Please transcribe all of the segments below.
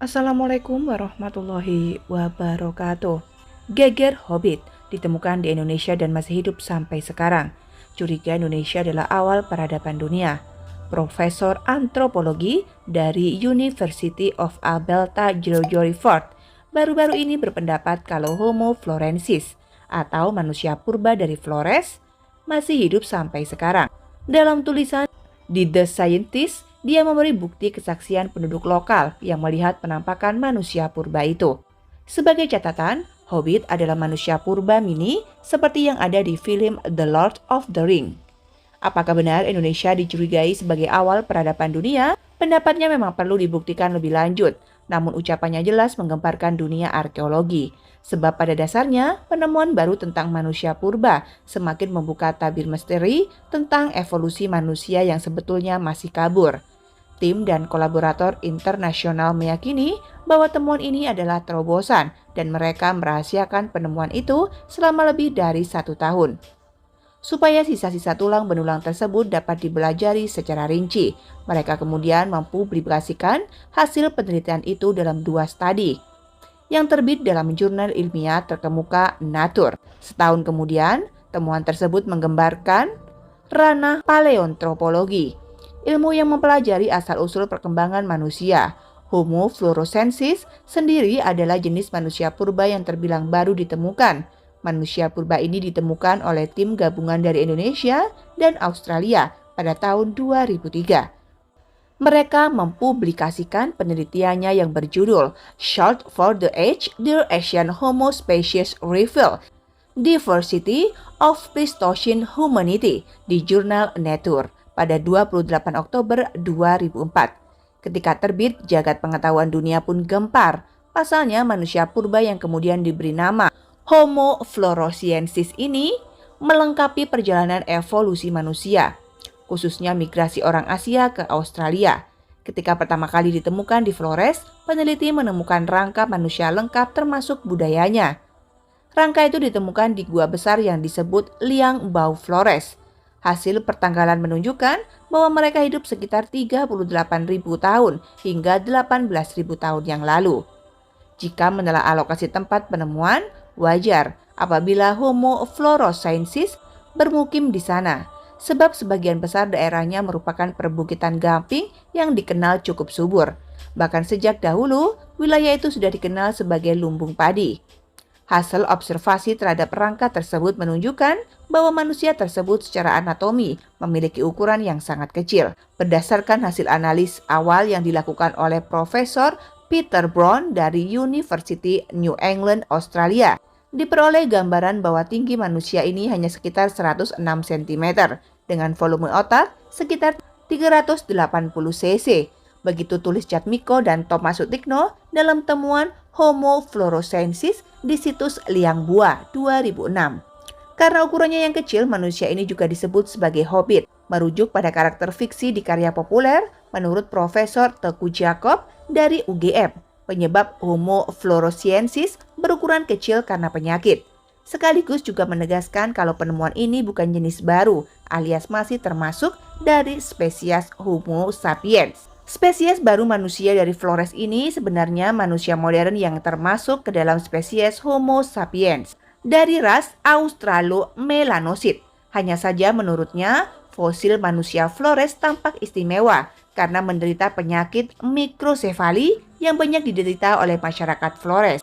Assalamualaikum warahmatullahi wabarakatuh. Geger Hobbit ditemukan di Indonesia dan masih hidup sampai sekarang. Curiga Indonesia adalah awal peradaban dunia. Profesor antropologi dari University of Alberta Gregory Ford baru-baru ini berpendapat kalau Homo florensis atau manusia purba dari Flores masih hidup sampai sekarang. Dalam tulisan di The Scientist, dia memberi bukti kesaksian penduduk lokal yang melihat penampakan manusia purba itu. Sebagai catatan, Hobbit adalah manusia purba mini seperti yang ada di film The Lord of the Ring. Apakah benar Indonesia dicurigai sebagai awal peradaban dunia? Pendapatnya memang perlu dibuktikan lebih lanjut, namun ucapannya jelas menggemparkan dunia arkeologi. Sebab pada dasarnya, penemuan baru tentang manusia purba semakin membuka tabir misteri tentang evolusi manusia yang sebetulnya masih kabur. Tim dan kolaborator internasional meyakini bahwa temuan ini adalah terobosan dan mereka merahasiakan penemuan itu selama lebih dari 1 tahun. Supaya sisa-sisa tulang benulang tersebut dapat dipelajari secara rinci, mereka kemudian mempublikasikan hasil penelitian itu dalam 2 studi yang terbit dalam jurnal ilmiah terkemuka Nature. Setahun kemudian, temuan tersebut menggambarkan ranah paleontropologi, ilmu yang mempelajari asal-usul perkembangan manusia. Homo floresiensis sendiri adalah jenis manusia purba yang terbilang baru ditemukan. Manusia purba ini ditemukan oleh tim gabungan dari Indonesia dan Australia pada tahun 2003. Mereka mempublikasikan penelitiannya yang berjudul Short for the Age, The Asian Homo Species Reveal, Diversity of Pleistocene Humanity di jurnal Nature pada 28 Oktober 2004. Ketika terbit, jagat pengetahuan dunia pun gempar. Pasalnya manusia purba yang kemudian diberi nama Homo floresiensis ini melengkapi perjalanan evolusi manusia, khususnya migrasi orang Asia ke Australia. Ketika pertama kali ditemukan di Flores, peneliti menemukan rangka manusia lengkap termasuk budayanya. Rangka itu ditemukan di gua besar yang disebut Liang Bau Flores. Hasil pertanggalan menunjukkan bahwa mereka hidup sekitar 38.000 tahun hingga 18.000 tahun yang lalu. Jika menelah alokasi tempat penemuan, wajar apabila Homo floresiensis bermukim di sana, sebab sebagian besar daerahnya merupakan perbukitan gamping yang dikenal cukup subur. Bahkan sejak dahulu, wilayah itu sudah dikenal sebagai lumbung padi. Hasil observasi terhadap rangka tersebut menunjukkan bahwa manusia tersebut secara anatomi memiliki ukuran yang sangat kecil. Berdasarkan hasil analis awal yang dilakukan oleh Profesor Peter Brown dari University New England, Australia, diperoleh gambaran bahwa tinggi manusia ini hanya sekitar 106 cm dengan volume otak sekitar 380 cc. Begitu tulis Jatmiko dan Thomas Sutikno dalam temuan Homo floresiensis di situs Liang Bua 2006. Karena ukurannya yang kecil, manusia ini juga disebut sebagai hobbit, merujuk pada karakter fiksi di karya populer menurut Profesor Teguh Jacob dari UGM. Penyebab Homo floresiensis berukuran kecil karena penyakit. Sekaligus juga menegaskan kalau penemuan ini bukan jenis baru, alias masih termasuk dari spesies Homo sapiens. Spesies baru manusia dari Flores ini sebenarnya manusia modern yang termasuk ke dalam spesies Homo sapiens dari ras Australomelanosid. Hanya saja menurutnya, fosil manusia Flores tampak istimewa karena menderita penyakit mikrosefali yang banyak diderita oleh masyarakat Flores.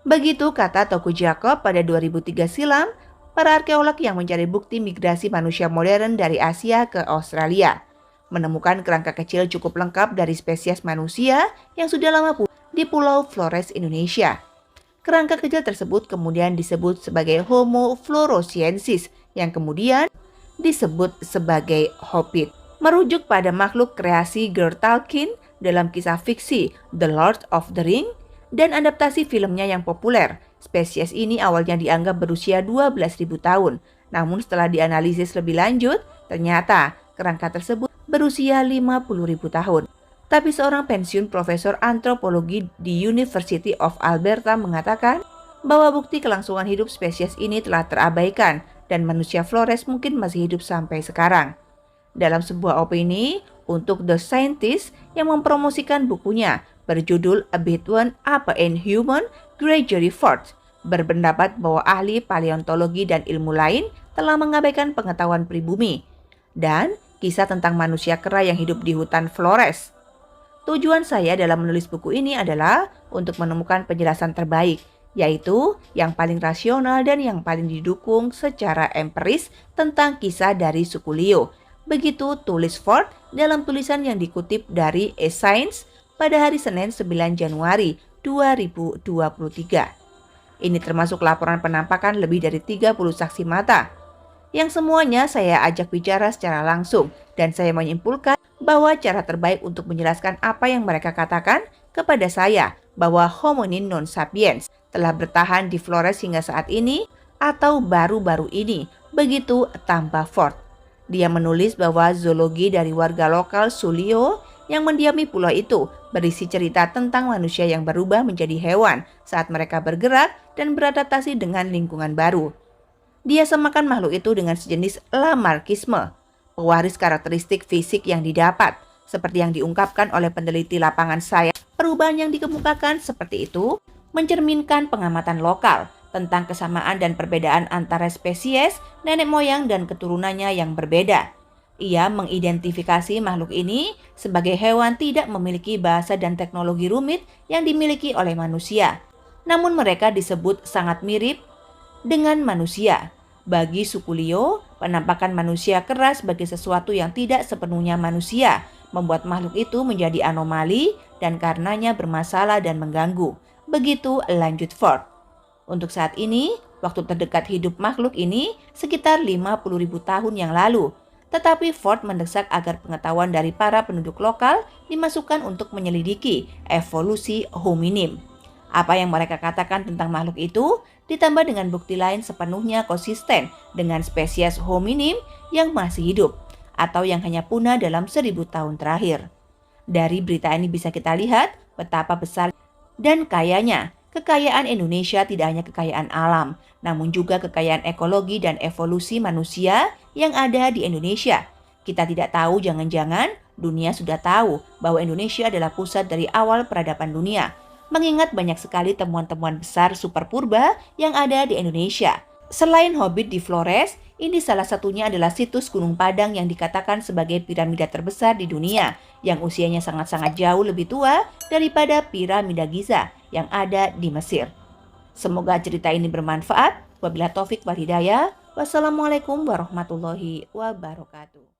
Begitu kata Toku Jacob pada 2003 silam, para arkeolog yang mencari bukti migrasi manusia modern dari Asia ke Australia menemukan kerangka kecil cukup lengkap dari spesies manusia yang sudah lama di Pulau Flores, Indonesia. Kerangka kecil tersebut kemudian disebut sebagai Homo floresiensis yang kemudian disebut sebagai hobbit, merujuk pada makhluk kreasi George Tolkien dalam kisah fiksi The Lord of the Ring dan adaptasi filmnya yang populer. Spesies ini awalnya dianggap berusia 12.000 tahun, namun setelah dianalisis lebih lanjut, ternyata kerangka tersebut berusia 50.000 tahun. Tapi seorang pensiun profesor antropologi di University of Alberta mengatakan bahwa bukti kelangsungan hidup spesies ini telah terabaikan dan manusia Flores mungkin masih hidup sampai sekarang. Dalam sebuah opini untuk The Scientist yang mempromosikan bukunya, berjudul A Between Apa and Human, Gregory Ford berpendapat bahwa ahli paleontologi dan ilmu lain telah mengabaikan pengetahuan pribumi dan kisah tentang manusia kera yang hidup di hutan Flores. Tujuan saya dalam menulis buku ini adalah untuk menemukan penjelasan terbaik, yaitu yang paling rasional dan yang paling didukung secara empiris tentang kisah dari suku Leo. Begitu tulis Ford dalam tulisan yang dikutip dari Science pada hari Senin 9 Januari 2023. Ini termasuk laporan penampakan lebih dari 30 saksi mata, yang semuanya saya ajak bicara secara langsung, dan saya menyimpulkan bahwa cara terbaik untuk menjelaskan apa yang mereka katakan kepada saya bahwa hominin non sapiens telah bertahan di Flores hingga saat ini atau baru-baru ini, begitu tambah Ford. Dia menulis bahwa zoologi dari warga lokal Sulio yang mendiami pulau itu berisi cerita tentang manusia yang berubah menjadi hewan saat mereka bergerak dan beradaptasi dengan lingkungan baru. Dia samakan makhluk itu dengan sejenis Lamarckisme, pewaris karakteristik fisik yang didapat, seperti yang diungkapkan oleh peneliti lapangan saya. Perubahan yang dikemukakan seperti itu mencerminkan pengamatan lokal tentang kesamaan dan perbedaan antara spesies, nenek moyang dan keturunannya yang berbeda. Ia mengidentifikasi makhluk ini sebagai hewan tidak memiliki bahasa dan teknologi rumit yang dimiliki oleh manusia. Namun mereka disebut sangat mirip dengan manusia. Bagi suku Leo, penampakan manusia keras sebagai sesuatu yang tidak sepenuhnya manusia membuat makhluk itu menjadi anomali dan karenanya bermasalah dan mengganggu. Begitu lanjut Ford. Untuk saat ini, waktu terdekat hidup makhluk ini sekitar 50.000 tahun yang lalu. Tetapi Ford mendesak agar pengetahuan dari para penduduk lokal dimasukkan untuk menyelidiki evolusi hominin. Apa yang mereka katakan tentang makhluk itu ditambah dengan bukti lain sepenuhnya konsisten dengan spesies hominin yang masih hidup atau yang hanya punah dalam 1000 tahun terakhir. Dari berita ini bisa kita lihat betapa besar dan kayanya kekayaan Indonesia tidak hanya kekayaan alam, namun juga kekayaan ekologi dan evolusi manusia yang ada di Indonesia. Kita tidak tahu, jangan-jangan dunia sudah tahu bahwa Indonesia adalah pusat dari awal peradaban dunia, mengingat banyak sekali temuan-temuan besar super purba yang ada di Indonesia. Selain Hobbit di Flores, ini salah satunya adalah situs Gunung Padang yang dikatakan sebagai piramida terbesar di dunia, yang usianya sangat-sangat jauh lebih tua daripada piramida Giza yang ada di Mesir. Semoga cerita ini bermanfaat. Wabillahi taufik wal hidayah. Wassalamualaikum warahmatullahi wabarakatuh.